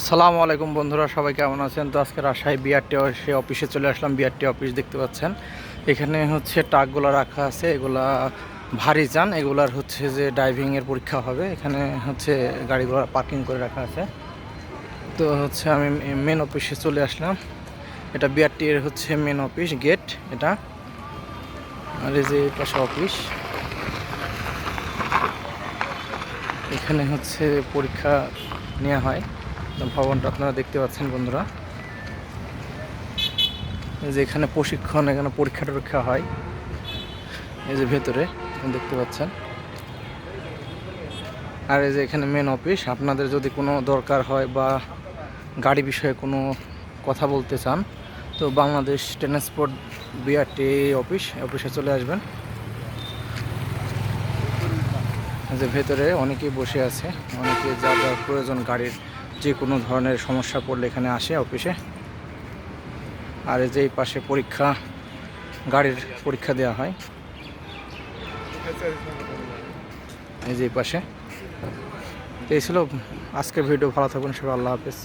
আসসালামু আলাইকুম বন্ধুরা, সবাই কেমন আছেন? তো আজকে রাজশাহী বিআরটি অফিসে চলে আসলাম। বিআরটি অফিস দেখতে পাচ্ছেন, এখানে হচ্ছে ট্রাকগুলো রাখা আছে। এগুলা ভারী যান, এগুলার হচ্ছে যে ড্রাইভিংয়ের পরীক্ষা হবে। এখানে হচ্ছে গাড়িগুলো পার্কিং করে রাখা আছে। তো হচ্ছে আমি মেন অফিসে চলে আসলাম। এটা বিআরটির হচ্ছে মেন অফিস গেট এটা, আর এই যে পাশে অফিস। এখানে হচ্ছে পরীক্ষা নেওয়া হয়। ভবনটা আপনারা দেখতে পাচ্ছেন বন্ধুরা, এই যে এখানে প্রশিক্ষণ, এখানে পরীক্ষা টরীক্ষা হয়। এই যে ভেতরে দেখতে পাচ্ছেন। আর এই যে এখানে মেন অফিস। আপনাদের যদি কোনো দরকার হয় বা গাড়ি বিষয়ে কোনো কথা বলতে চান, তো বাংলাদেশ ট্রান্সপোর্ট বিআরটি অফিসে চলে আসবেন। এই যে ভেতরে অনেকেই বসে আছে, অনেকে যা যা প্রয়োজন গাড়ির যে কোনো ধরনের সমস্যা পড়লে এখানে আসে অফিসে। আর এই যে এই পাশে গাড়ির পরীক্ষা দেওয়া হয়, এই যে এই পাশে। এই ছিল আজকের ভিডিও। ভালো থাকবেন সবাই, আল্লাহ হাফেজ।